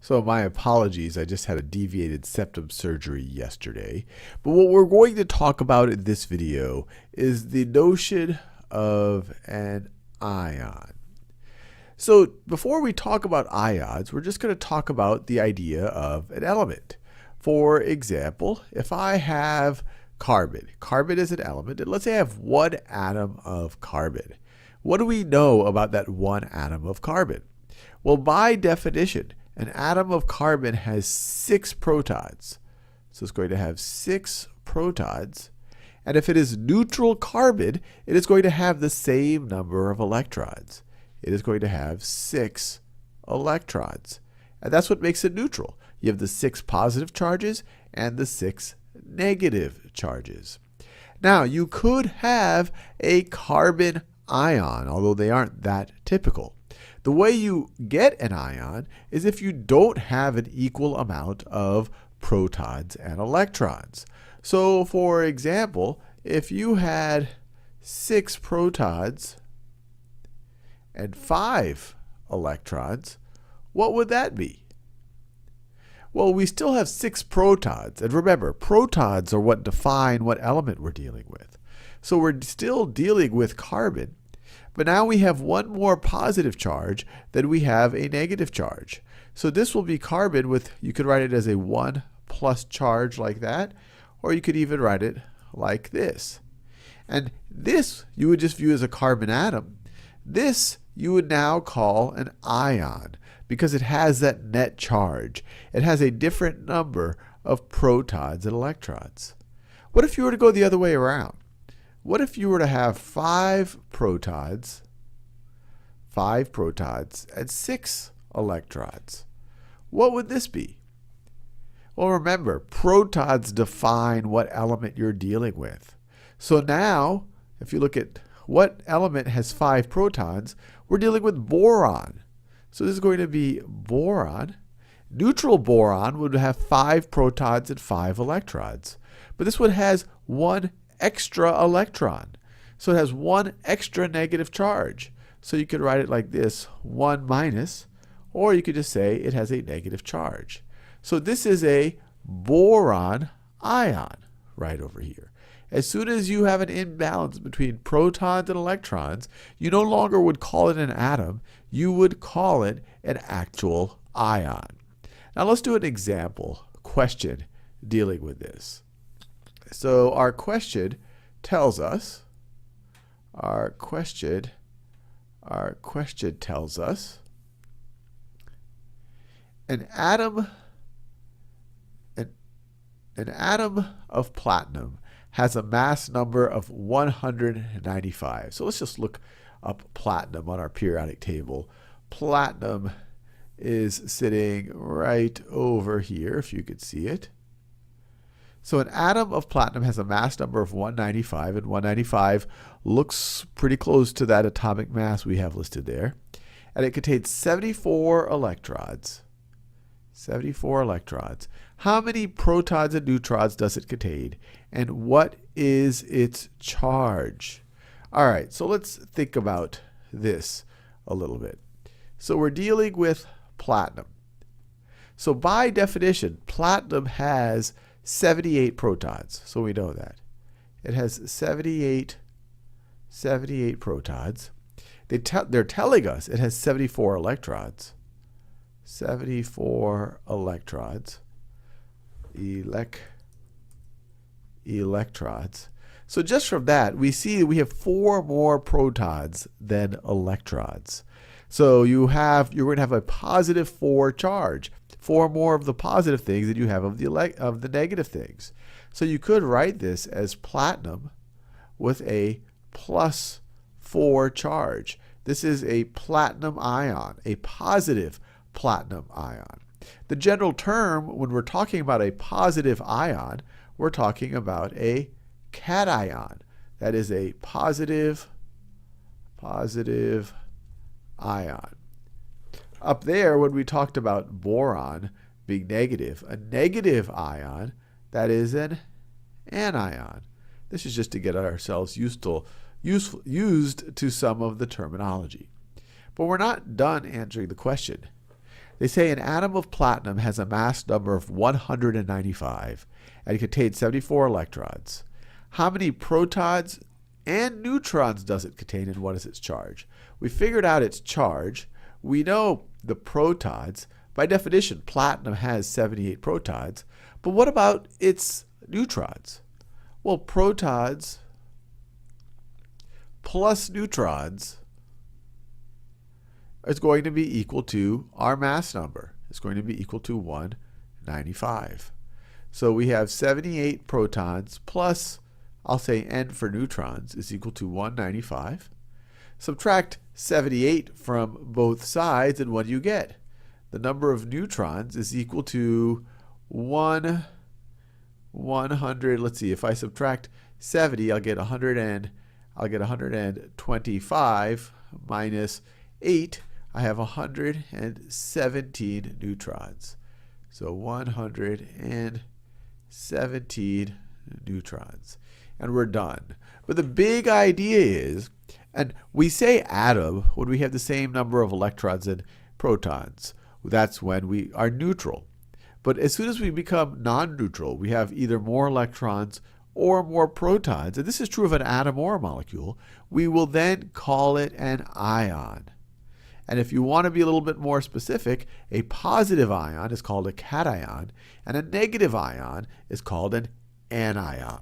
So my apologies, I just had a deviated septum surgery yesterday. But what we're going to talk about in this video is the notion of an ion. So before we talk about ions, we're just going to talk about the idea of an element. For example, if I have carbon is an element, and let's say I have one atom of carbon. What do we know about that one atom of carbon? Well, by definition, an atom of carbon has 6 protons. So it's going to have 6 protons. And if it is neutral carbon, it is going to have the same number of electrons. It is going to have 6 electrons. And that's what makes it neutral. You have the 6 positive charges and the 6 negative charges. Now, you could have a carbon ion, although they aren't that typical. The way you get an ion is if you don't have an equal amount of protons and electrons. So, for example, if you had 6 protons and 5 electrons, what would that be? Well, we still have 6 protons. And remember, protons are what define what element we're dealing with. So we're still dealing with carbon. But now we have one more positive charge than we have a negative charge. So this will be carbon with, you could write it as a 1 plus charge like that, or you could even write it like this. And this you would just view as a carbon atom. This you would now call an ion because it has that net charge. It has a different number of protons and electrons. What if you were to go the other way around? What if you were to have 5 protons and 6 electrons? What would this be? Well, remember, protons define what element you're dealing with. So now, if you look at what element has 5 protons, we're dealing with boron. So this is going to be boron. Neutral boron would have 5 protons and 5 electrons. But this one has 1 extra electron. So it has 1 extra negative charge. So you could write it like this, 1 minus, or you could just say it has a negative charge. So this is a boron ion right over here. As soon as you have an imbalance between protons and electrons, you no longer would call it an atom, you would call it an actual ion. Now let's do an example question dealing with this. So our question tells us, an atom of platinum has a mass number of 195. So let's just look up platinum on our periodic table. Platinum is sitting right over here, if you could see it. So an atom of platinum has a mass number of 195, and 195 looks pretty close to that atomic mass we have listed there. And it contains 74 electrons. 74 electrons. How many protons and neutrons does it contain? And what is its charge? All right, so let's think about this a little bit. So we're dealing with platinum. So by definition, platinum has 78 protons. So we know that. It has 78 protons. They're telling us it has 74 electrons. 74 electrons. Electrons. So just from that, we see we have 4 more protons than electrons. So you're going to have a positive 4 charge. 4 more of the positive things than you have of the negative things. So you could write this as platinum with a plus 4 charge. This is a platinum ion, a positive platinum ion. The general term when we're talking about a positive ion, we're talking about a cation. That is a positive ion. Up there, when we talked about boron being negative, a negative ion, that is an anion. This is just to get ourselves used to some of the terminology. But we're not done answering the question. They say an atom of platinum has a mass number of 195 and it contains 74 electrons. How many protons and neutrons does it contain, and what is its charge? We figured out its charge. We know the protons. By definition, platinum has 78 protons. But what about its neutrons? Well, protons plus neutrons is going to be equal to our mass number. It's going to be equal to 195. So we have 78 protons plus, I'll say n for neutrons, is equal to 195. Subtract 78 from both sides, and what do you get? The number of neutrons is equal to 100. Let's see, if I subtract 70, I'll get 125 minus 8. I have 117 neutrons. So 117 neutrons. And we're done. But the big idea is, and we say atom when we have the same number of electrons and protons. That's when we are neutral. But as soon as we become non-neutral, we have either more electrons or more protons, and this is true of an atom or a molecule, we will then call it an ion. And if you want to be a little bit more specific, a positive ion is called a cation, and a negative ion is called an anion.